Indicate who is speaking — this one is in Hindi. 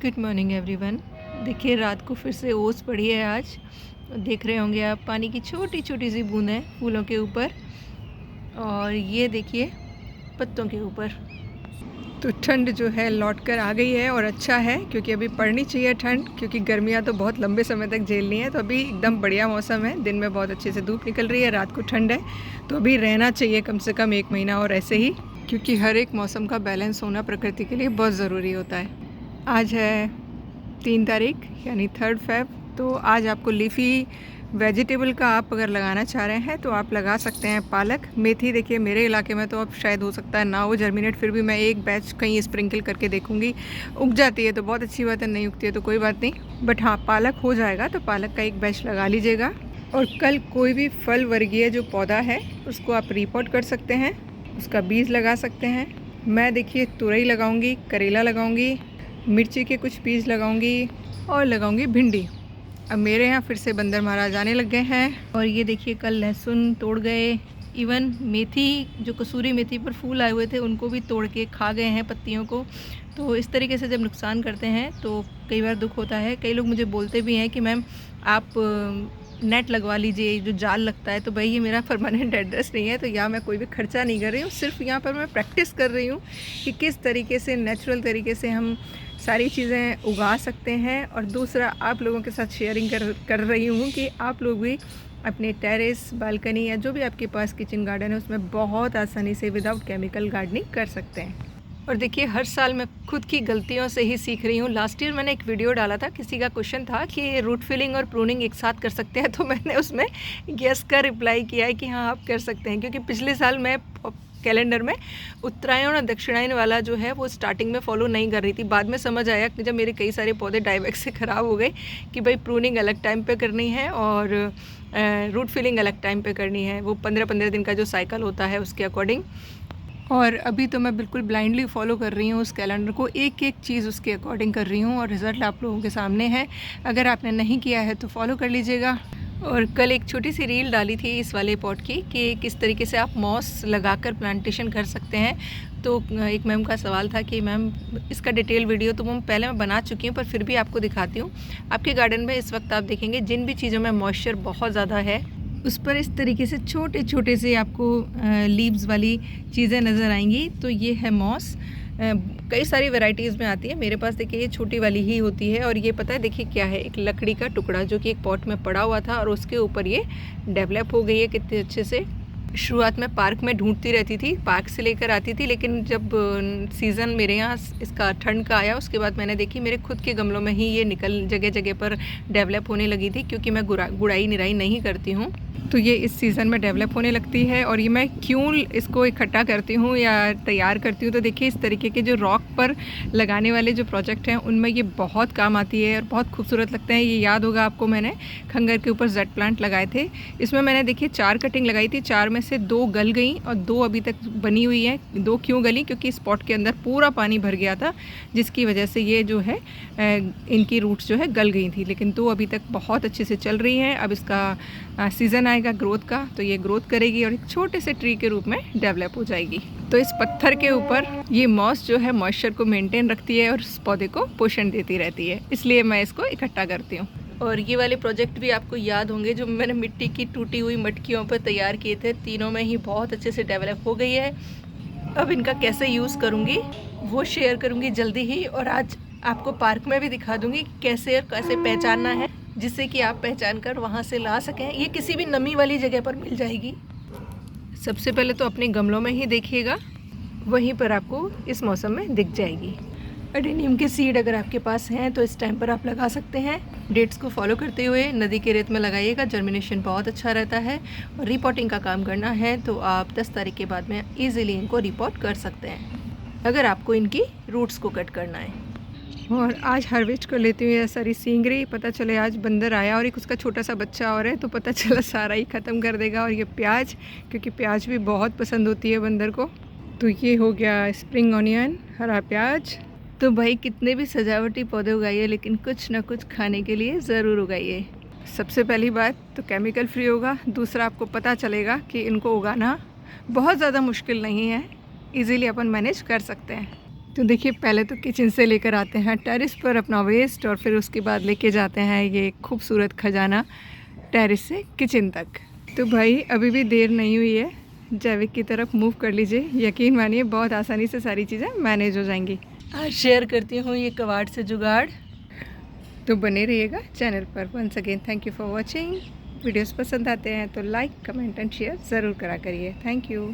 Speaker 1: Good morning everyone. देखिए रात को फिर से ओस पड़ी है आज। देख रहे होंगे आप पानी की छोटी छोटी सी बूंदें फूलों के ऊपर, और ये देखिए पत्तों के ऊपर। तो ठंड जो है लौट कर आ गई है, और अच्छा है क्योंकि अभी पड़नी चाहिए ठंड, क्योंकि गर्मियाँ तो बहुत लंबे समय तक झेलनी है। तो अभी एकदम बढ़िया मौसम है, दिन में बहुत अच्छे से धूप निकल रही है, रात को ठंड है, तो अभी रहना चाहिए कम से कम 1 महीना और ऐसे ही, क्योंकि हर एक मौसम का बैलेंस होना प्रकृति के लिए बहुत ज़रूरी होता है। आज है 3 तारीख यानी 3 फेब। तो आज आपको लीफ़ी वेजिटेबल का आप अगर लगाना चाह रहे हैं तो आप लगा सकते हैं पालक, मेथी। देखिए मेरे इलाके में तो अब शायद हो सकता है ना हो जर्मिनेट, फिर भी मैं एक बैच कहीं स्प्रिंकल करके देखूंगी। उग जाती है तो बहुत अच्छी बात है, नहीं उगती है तो कोई बात नहीं, बट हाँ पालक हो जाएगा तो पालक का एक बैच लगा लीजिएगा। और कल कोई भी फल वर्गीय जो पौधा है उसको आप रिपोर्ट कर सकते हैं, उसका बीज लगा सकते हैं। मैं देखिए तुरई लगाऊंगी, करेला लगाऊंगी, मिर्ची के कुछ बीज लगाऊंगी और लगाऊंगी भिंडी। अब मेरे यहाँ फिर से बंदर महाराज आने लग गए हैं। और ये देखिए कल लहसुन तोड़ गए, इवन मेथी जो कसूरी मेथी पर फूल आए हुए थे उनको भी तोड़ के खा गए हैं पत्तियों को। तो इस तरीके से जब नुकसान करते हैं तो कई बार दुख होता है। कई लोग मुझे बोलते भी हैं कि मैम आप नेट लगवा लीजिए, जो जाल लगता है। तो भाई ये मेरा परमानेंट एड्रेस नहीं है, तो यहाँ मैं कोई भी खर्चा नहीं कर रही हूँ, सिर्फ यहाँ पर मैं प्रैक्टिस कर रही हूँ कि किस तरीके से नेचुरल तरीके से हम सारी चीज़ें उगा सकते हैं। और दूसरा आप लोगों के साथ शेयरिंग कर रही हूँ कि आप लोग भी अपने टेरेस, बालकनी या जो भी आपके पास किचन गार्डन है उसमें बहुत आसानी से विदाउट केमिकल गार्डनिंग कर सकते हैं। और देखिए हर साल मैं खुद की गलतियों से ही सीख रही हूँ। लास्ट ईयर मैंने एक वीडियो डाला था, किसी का क्वेश्चन था कि रूट फिलिंग और प्रूनिंग एक साथ कर सकते हैं, तो मैंने उसमें यस का रिप्लाई किया है कि हाँ आप कर सकते हैं। क्योंकि पिछले साल मैं कैलेंडर में उत्तरायण और दक्षिणायन वाला जो है वो स्टार्टिंग में फॉलो नहीं कर रही थी। बाद में समझ आया कि जब मेरे कई सारे पौधे डाइवैक्स से ख़राब हो गए कि भाई प्रूनिंग अलग टाइम पे करनी है और रूट फिलिंग अलग टाइम पे करनी है, वो 15-15 दिन का जो साइकिल होता है उसके अकॉर्डिंग। और अभी तो मैं बिल्कुल ब्लाइंडली फॉलो कर रही हूँ उस कैलेंडर को, एक एक चीज़ उसके अकॉर्डिंग कर रही हूँ, और रिज़ल्ट आप लोगों के सामने है। अगर आपने नहीं किया है तो फॉलो कर लीजिएगा। और कल एक छोटी सी रील डाली थी इस वाले पॉट की कि किस तरीके से आप मॉस लगाकर प्लांटेशन कर सकते हैं। तो एक मैम का सवाल था कि मैम इसका डिटेल वीडियो तो पहले मैं बना चुकी हूँ, पर फिर भी आपको दिखाती हूँ। आपके गार्डन में इस वक्त आप देखेंगे जिन भी चीज़ों में मॉइस्चर बहुत ज़्यादा है उस पर इस तरीके से छोटे छोटे से आपको लीव्स वाली चीज़ें नज़र आएंगी। तो ये है मॉस, कई सारी वैरायटीज़ में आती है। मेरे पास देखिए ये छोटी वाली ही होती है। और ये पता है देखिए क्या है, एक लकड़ी का टुकड़ा जो कि एक पॉट में पड़ा हुआ था और उसके ऊपर ये डेवलप हो गई है कितने अच्छे से। शुरुआत में पार्क में ढूंढती रहती थी, पार्क से लेकर आती थी, लेकिन जब सीज़न मेरे यहाँ इसका ठंड का आया उसके बाद मैंने देखी मेरे खुद के गमलों में ही ये निकल जगह जगह पर डेवलप होने लगी थी। क्योंकि मैं गुड़ाई निराई नहीं करती हूँ तो ये इस सीज़न में डेवलप होने लगती है। और ये मैं क्यों इसको इकट्ठा करती हूँ या तैयार करती हूँ, तो देखिए इस तरीके के जो रॉक पर लगाने वाले जो प्रोजेक्ट हैं उनमें ये बहुत काम आती है और बहुत खूबसूरत लगते हैं। ये याद होगा आपको, मैंने खंगर के ऊपर जेट प्लांट लगाए थे। इसमें मैंने देखिए 4 कटिंग लगाई थी, 4 में से 2 गल गई और 2 अभी तक बनी हुई है। 2 क्यों गली, क्योंकि इस पॉट के अंदर पूरा पानी भर गया था, जिसकी वजह से ये जो है इनकी रूट्स जो है गल गई थी, लेकिन 2 अभी तक बहुत अच्छे से चल रही हैं। अब इसका सीज़न आएगा ग्रोथ का, तो ये ग्रोथ करेगी और एक छोटे से ट्री के रूप में डेवलप हो जाएगी। तो इस पत्थर के ऊपर ये मॉस जो है मॉइस्चर को मेंटेन रखती है और इस पौधे को पोषण देती रहती है, इसलिए मैं इसको इकट्ठा करती हूँ। और ये वाले प्रोजेक्ट भी आपको याद होंगे जो मैंने मिट्टी की टूटी हुई मटकियों पर तैयार किए थे, तीनों में ही बहुत अच्छे से डेवलप हो गई है। अब इनका कैसे यूज़ करूँगी वो शेयर करूँगी जल्दी ही, और आज आपको पार्क में भी दिखा दूँगी कैसे और कैसे पहचानना है, जिससे कि आप पहचान कर वहाँ से ला सकें। ये किसी भी नमी वाली जगह पर मिल जाएगी। सबसे पहले तो अपने गमलों में ही देखिएगा, वहीं पर आपको इस मौसम में दिख जाएगी। अडेनियम के सीड अगर आपके पास हैं तो इस टाइम पर आप लगा सकते हैं। डेट्स को फॉलो करते हुए नदी के रेत में लगाइएगा, जर्मिनेशन बहुत अच्छा रहता है। और रिपोर्टिंग का काम करना है तो आप 10 तारीख के बाद में ईजिली इनको रिपोर्ट कर सकते हैं, अगर आपको इनकी रूट्स को कट करना है। और आज हार्वेस्ट कर लेती हूँ ये सारी सींगरी। पता चले आज बंदर आया और एक उसका छोटा सा बच्चा और है, तो पता चला सारा ही ख़त्म कर देगा। और ये प्याज, क्योंकि प्याज भी बहुत पसंद होती है बंदर को। तो ये हो गया स्प्रिंग ऑनियन, हरा प्याज। तो भाई कितने भी सजावटी पौधे उगाइए, लेकिन कुछ ना कुछ खाने के लिए ज़रूर उगाइए। सबसे पहली बात तो केमिकल फ्री होगा, दूसरा आपको पता चलेगा कि इनको उगाना बहुत ज़्यादा मुश्किल नहीं है, इजीली अपन मैनेज कर सकते हैं। तो देखिए पहले तो किचन से लेकर आते हैं टेरेस पर अपना वेस्ट और फिर उसके बाद लेके जाते हैं ये खूबसूरत खजाना टेरेस से किचन तक। तो भाई अभी भी देर नहीं हुई है, जैविक की तरफ मूव कर लीजिए। यकीन मानिए बहुत आसानी से सारी चीज़ें मैनेज हो जाएंगी। आज शेयर करती हूँ ये कबाड़ से जुगाड़, तो बने रहिएगा चैनल पर। Once again thank you for watching. Videos पसंद आते हैं तो लाइक कमेंट एंड शेयर ज़रूर करा करिए। Thank you.